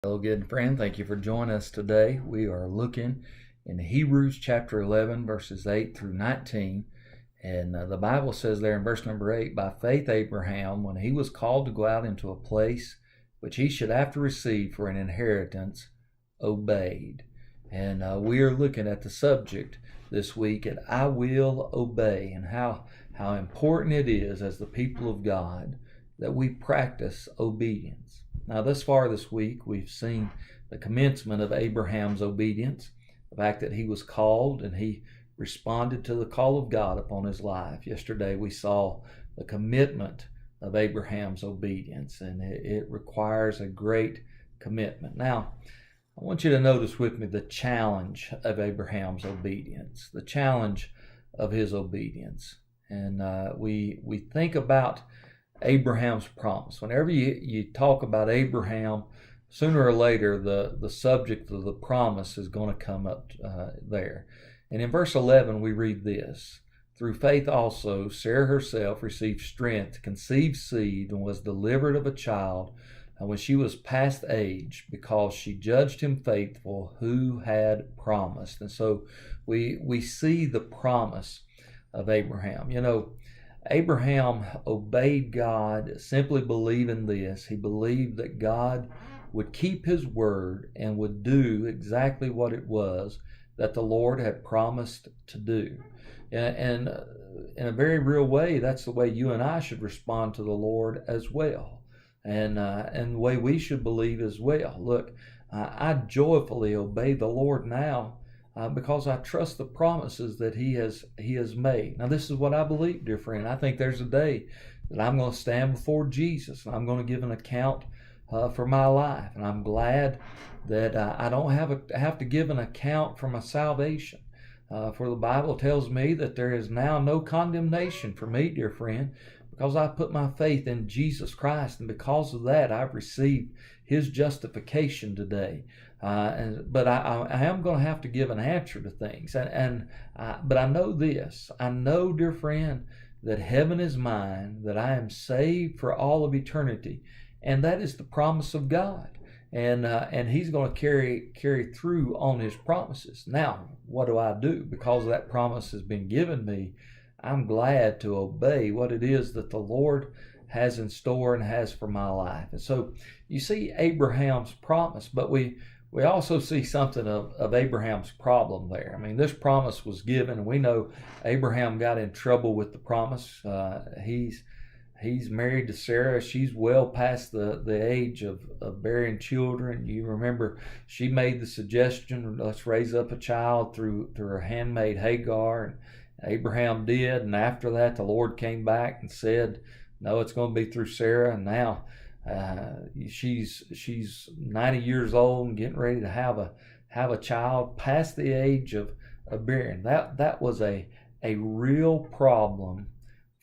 Hello, good friend. Thank you for joining us today. We are looking in Hebrews chapter 11, verses 8 through 19. And the Bible says there in verse number 8, by faith Abraham, when he was called to go out into a place which he should after receive for an inheritance, obeyed. And we are looking at the subject this week at I will obey, and how important it is as the people of God that we practice obedience. Now, thus far this week, we've seen the commencement of Abraham's obedience, the fact that he was called and he responded to the call of God upon his life. Yesterday, we saw the commitment of Abraham's obedience, and it requires a great commitment. Now, I want you to notice with me the challenge of Abraham's obedience, the challenge of his obedience. And we think about Abraham's promise. Whenever you talk about Abraham, sooner or later the subject of the promise is going to come up there. And in verse 11 we read this: through faith also Sarah herself received strength to conceive seed and was delivered of a child when she was past age, because she judged him faithful who had promised. And so we see the promise of Abraham. You know, Abraham obeyed God, simply believing this. He believed that God would keep his word and would do exactly what it was that the Lord had promised to do. And in a very real way, that's the way you and I should respond to the Lord as well. And the way we should believe as well. Look, I joyfully obey the Lord now because I trust the promises that He has made. Now, this is what I believe, dear friend. I think there's a day that I'm going to stand before Jesus and I'm going to give an account for my life. And I'm glad that I don't have to give an account for my salvation. For the Bible tells me that there is now no condemnation for me, dear friend, because I put my faith in Jesus Christ, and because of that I've received His justification today. But I am going to have to give an answer to things. But I know this. I know, dear friend, that heaven is mine, that I am saved for all of eternity. And that is the promise of God. And He's going to carry through on His promises. Now, what do? Because that promise has been given me, I'm glad to obey what it is that the Lord has in store and has for my life. And so you see Abraham's promise, but we also see something of Abraham's problem there. I mean, this promise was given, and we know Abraham got in trouble with the promise. He's married to Sarah. She's well past the age of bearing children. You remember she made the suggestion, let's raise up a child through her handmaid Hagar, and Abraham did. And after that, the Lord came back and said, no, it's going to be through Sarah. And now she's 90 years old and getting ready to have a child past the age of bearing. That was a real problem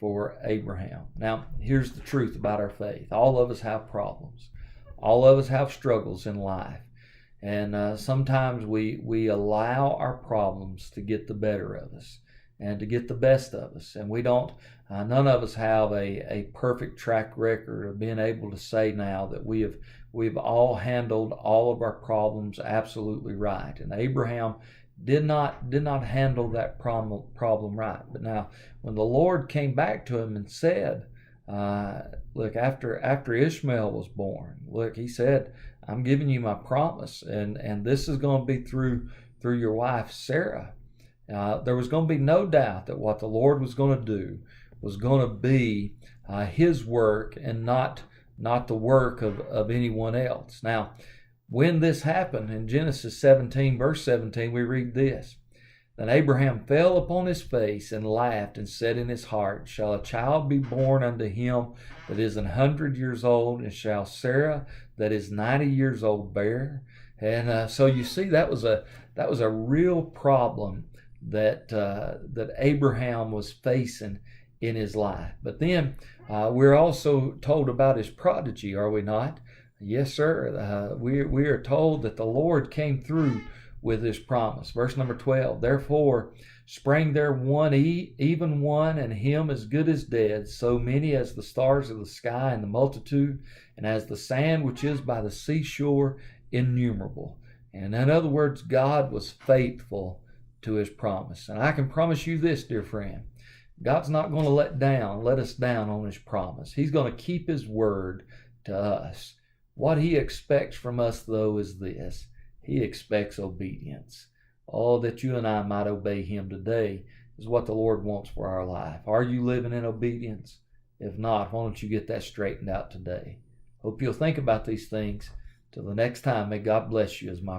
for Abraham. Now, here's the truth about our faith. All of us have problems. All of us have struggles in life. And sometimes we allow our problems to get the better of us and to get the best of us. And we don't, none of us have a perfect track record of being able to say now that we've all handled all of our problems absolutely right. And Abraham did not handle that problem right. But now, when the Lord came back to him and said, look, after Ishmael was born, look, He said, I'm giving you my promise, and this is going to be through your wife Sarah. There was going to be no doubt that what the Lord was going to do was going to be His work and not the work of anyone else. Now, when this happened in Genesis 17, verse 17, we read this: then Abraham fell upon his face and laughed and said in his heart, shall a child be born unto him that is 100 years old, and shall Sarah that is 90 years old bear? And so you see, that was a real problem that Abraham was facing in his life. But then we're also told about his prodigy, are we not? Yes, sir. We are told that the Lord came through with His promise. Verse number 12, therefore sprang there one, even one, and him as good as dead, so many as the stars of the sky and the multitude, and as the sand which is by the seashore, innumerable. And in other words, God was faithful to his promise. And I can promise you this, dear friend, God's not going to let us down on his promise. He's going to keep his word to us. What he expects from us, though, is this. He expects obedience. All that you and I might obey him today is what the Lord wants for our life. Are you living in obedience? If not, why don't you get that straightened out today? Hope you'll think about these things. Till the next time, may God bless you as my